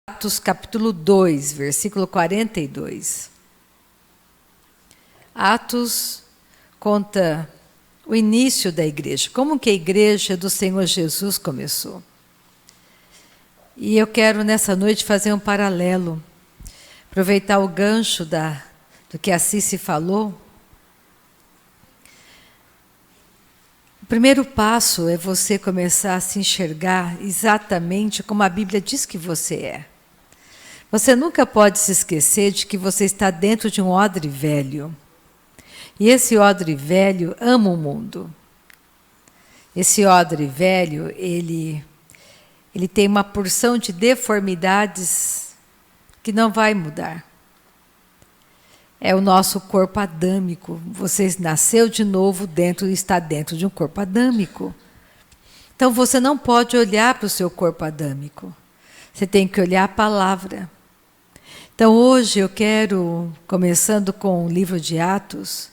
Atos capítulo 2, versículo 42. Atos conta o início da igreja, como que a igreja do Senhor Jesus começou. E eu quero nessa noite fazer um paralelo, aproveitar o gancho do que a Cici falou. O primeiro passo é você começar a se enxergar exatamente como a Bíblia diz que você é. Você nunca pode se esquecer de que você está dentro de um odre velho. E esse odre velho ama o mundo. Esse odre velho, ele tem uma porção de deformidades que não vai mudar. É o nosso corpo adâmico. Você nasceu de novo dentro e está dentro de um corpo adâmico. Então você não pode olhar para o seu corpo adâmico. Você tem que olhar a palavra. Então hoje eu quero, começando com o livro de Atos,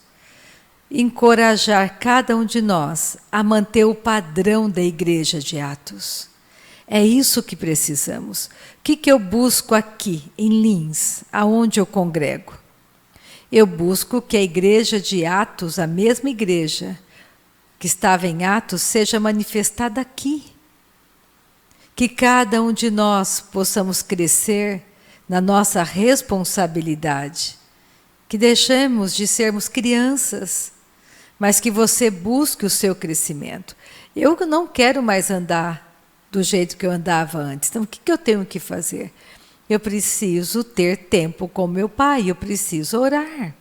encorajar cada um de nós a manter o padrão da igreja de Atos. É isso que precisamos. O que eu busco aqui, em Lins, aonde eu congrego? Eu busco que a igreja de Atos, a mesma igreja que estava em Atos, seja manifestada aqui. Que cada um de nós possamos crescer na nossa responsabilidade. Que deixemos de sermos crianças, mas que você busque o seu crescimento. Eu não quero mais andar do jeito que eu andava antes. Então, o que eu tenho que fazer? Eu preciso ter tempo com meu Pai, eu preciso orar.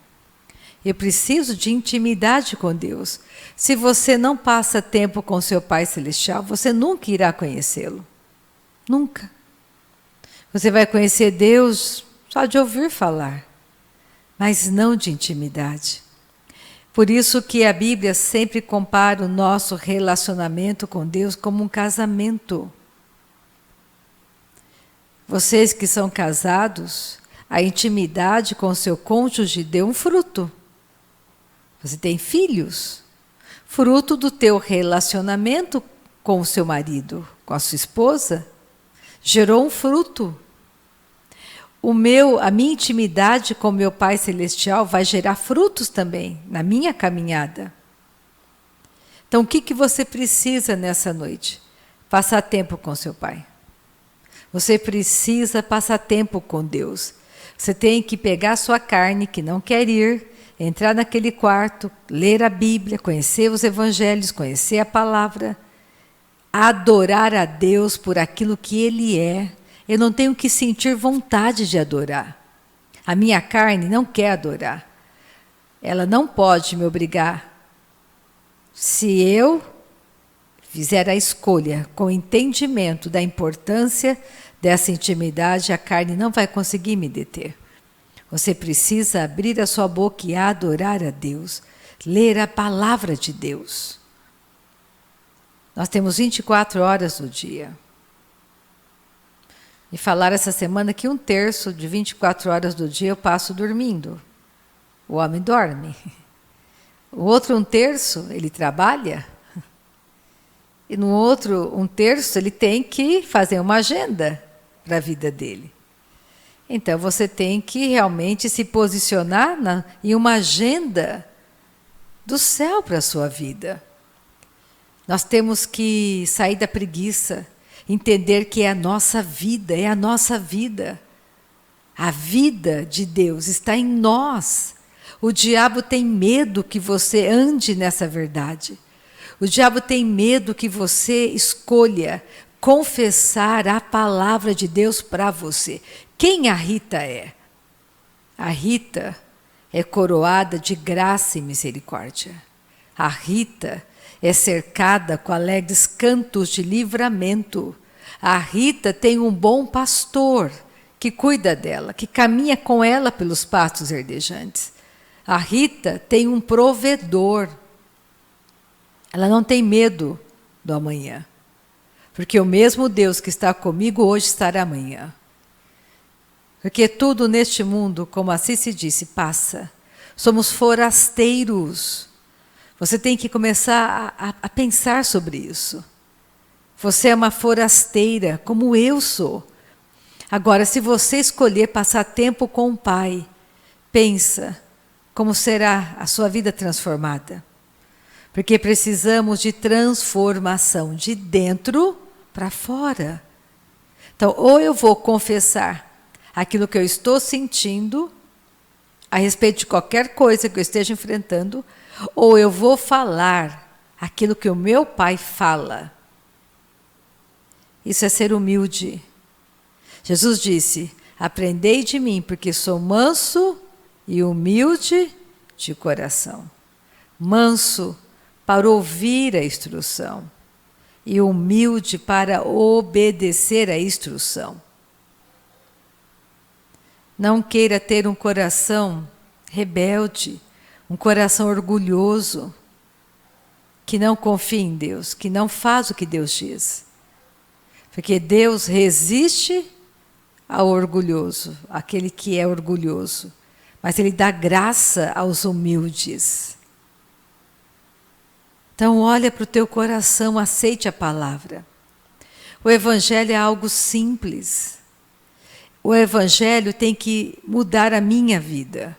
Eu preciso de intimidade com Deus. Se você não passa tempo com seu Pai Celestial, você nunca irá conhecê-lo. Nunca. Você vai conhecer Deus só de ouvir falar, mas não de intimidade. Por isso que a Bíblia sempre compara o nosso relacionamento com Deus como um casamento. Vocês que são casados, a intimidade com seu cônjuge deu um fruto. Você tem filhos, fruto do teu relacionamento com o seu marido, com a sua esposa, gerou um fruto. A minha intimidade com meu Pai Celestial vai gerar frutos também na minha caminhada. Então, o que você precisa nessa noite? Passar tempo com seu Pai. Você precisa passar tempo com Deus. Você tem que pegar a sua carne, que não quer ir, entrar naquele quarto, ler a Bíblia, conhecer os evangelhos, conhecer a palavra, adorar a Deus por aquilo que Ele é. Eu não tenho que sentir vontade de adorar. A minha carne não quer adorar. Ela não pode me obrigar. Se eu fizer a escolha com entendimento da importância dessa intimidade, a carne não vai conseguir me deter. Você precisa abrir a sua boca e adorar a Deus, ler a palavra de Deus. Nós temos 24 horas no dia. E falaram essa semana que 1/3 de 24 horas do dia eu passo dormindo. O homem dorme. O outro 1/3 ele trabalha. E no outro 1/3 ele tem que fazer uma agenda para a vida dele. Então você tem que realmente se posicionar em uma agenda do céu para a sua vida. Nós temos que sair da preguiça, entender que é a nossa vida, é a nossa vida. A vida de Deus está em nós. O diabo tem medo que você ande nessa verdade. O diabo tem medo que você escolha confessar a palavra de Deus para você. Quem a Rita é? A Rita é coroada de graça e misericórdia. A Rita é cercada com alegres cantos de livramento. A Rita tem um bom pastor que cuida dela, que caminha com ela pelos pastos verdejantes. A Rita tem um provedor. Ela não tem medo do amanhã, porque o mesmo Deus que está comigo hoje estará amanhã. Porque tudo neste mundo, como assim se disse, passa. Somos forasteiros. Você tem que começar a pensar sobre isso. Você é uma forasteira, como eu sou. Agora, se você escolher passar tempo com o Pai, pensa como será a sua vida transformada. Porque precisamos de transformação de dentro para fora. Então, ou eu vou confessar aquilo que eu estou sentindo a respeito de qualquer coisa que eu esteja enfrentando, ou eu vou falar aquilo que o meu Pai fala. Isso é ser humilde. Jesus disse: aprendei de mim, porque sou manso e humilde de coração. Manso para ouvir a instrução e humilde para obedecer a instrução. Não queira ter um coração rebelde, um coração orgulhoso, que não confia em Deus, que não faz o que Deus diz. Porque Deus resiste ao orgulhoso, aquele que é orgulhoso, mas Ele dá graça aos humildes. Então olha para o teu coração, aceite a palavra. O Evangelho é algo simples. O Evangelho tem que mudar a minha vida.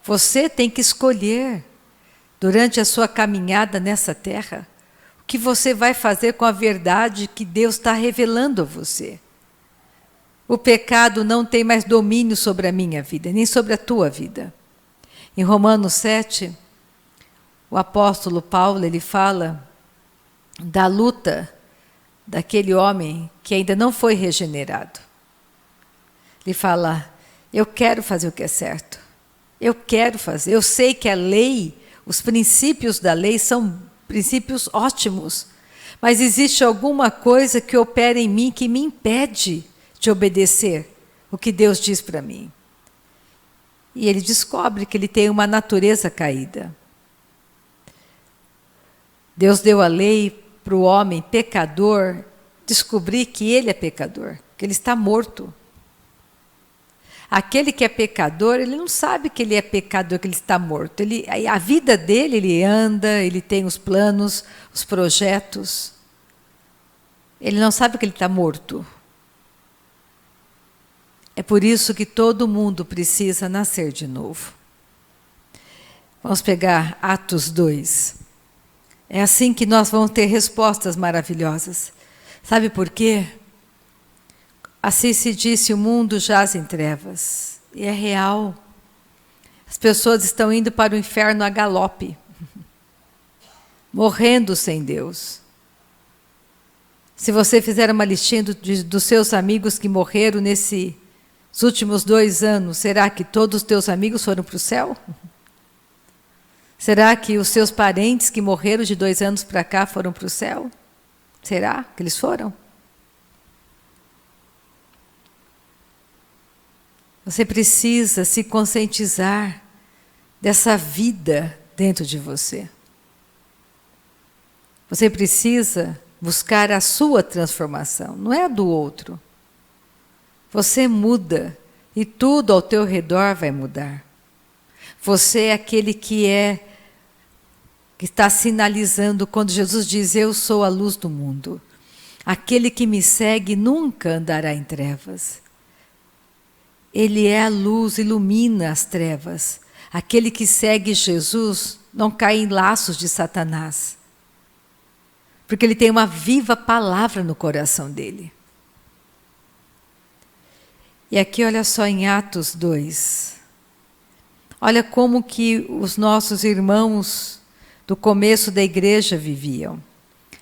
Você tem que escolher, durante a sua caminhada nessa terra, o que você vai fazer com a verdade que Deus está revelando a você. O pecado não tem mais domínio sobre a minha vida, nem sobre a tua vida. Em Romanos 7, o apóstolo Paulo, ele fala da luta daquele homem que ainda não foi regenerado. Ele fala: eu quero fazer o que é certo. Eu quero fazer. Eu sei que a lei, os princípios da lei são princípios ótimos, mas existe alguma coisa que opera em mim que me impede de obedecer o que Deus diz para mim. E ele descobre que ele tem uma natureza caída. Deus deu a lei para o homem pecador descobrir que ele é pecador, que ele está morto. Aquele que é pecador, ele não sabe que ele é pecador, que ele está morto. A vida dele, ele anda, ele tem os planos, os projetos. Ele não sabe que ele está morto. É por isso que todo mundo precisa nascer de novo. Vamos pegar Atos 2. É assim que nós vamos ter respostas maravilhosas. Sabe por quê? Assim se disse: o mundo jaz em trevas. E é real. As pessoas estão indo para o inferno a galope, morrendo sem Deus. Se você fizer uma listinha dos seus amigos que morreram nesses últimos 2 anos, será que todos os teus amigos foram para o céu? Será que os seus parentes que morreram de 2 anos para cá foram para o céu? Será que eles foram? Você precisa se conscientizar dessa vida dentro de você. Você precisa buscar a sua transformação, não é a do outro. Você muda e tudo ao teu redor vai mudar. Você é aquele que está sinalizando quando Jesus diz: eu sou a luz do mundo. Aquele que me segue nunca andará em trevas. Ele é a luz, ilumina as trevas. Aquele que segue Jesus não cai em laços de Satanás. Porque ele tem uma viva palavra no coração dele. E aqui olha só em Atos 2. Olha como que os nossos irmãos do começo da igreja viviam.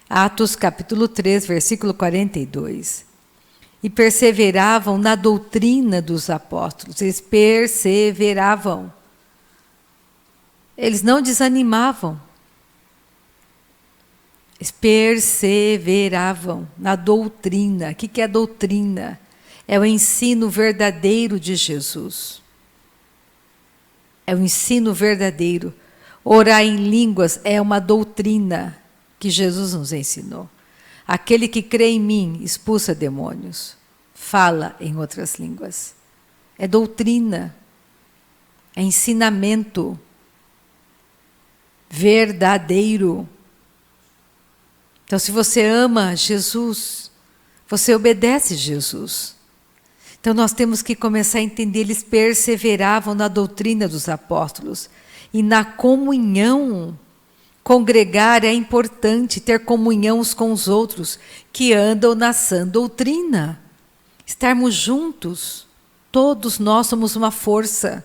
Atos capítulo 3, versículo 42. E perseveravam na doutrina dos apóstolos. Eles perseveravam. Eles não desanimavam. Eles perseveravam na doutrina. O que é doutrina? É o ensino verdadeiro de Jesus. É o ensino verdadeiro. Orar em línguas é uma doutrina que Jesus nos ensinou. Aquele que crê em mim expulsa demônios, fala em outras línguas. É doutrina, é ensinamento verdadeiro. Então, se você ama Jesus, Você obedece Jesus. Então nós temos que começar a entender, eles perseveravam na doutrina dos apóstolos e na comunhão. Congregar é importante, ter comunhão uns com os outros que andam na sã doutrina. Estarmos juntos, todos nós somos uma força.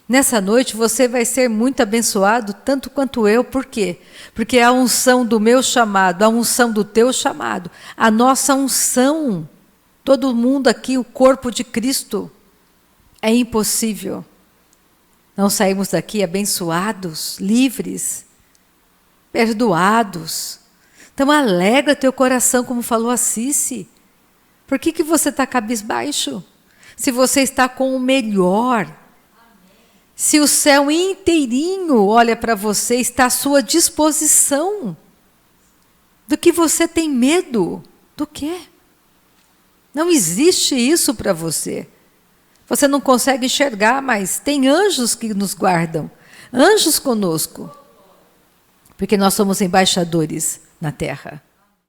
Nessa noite você vai ser muito abençoado, tanto quanto eu, por quê? Porque a unção do meu chamado, a unção do teu chamado, a nossa unção, todo mundo aqui, o corpo de Cristo, é impossível não sairmos daqui abençoados, livres, perdoados. Então alegra teu coração, como falou a Cici. Por que você está cabisbaixo? Se você está com o melhor, se o céu inteirinho olha para você, está à sua disposição, do que você tem medo? Do quê? Não existe isso para você. Você não consegue enxergar, mas tem anjos que nos guardam, anjos conosco, porque nós somos embaixadores na terra.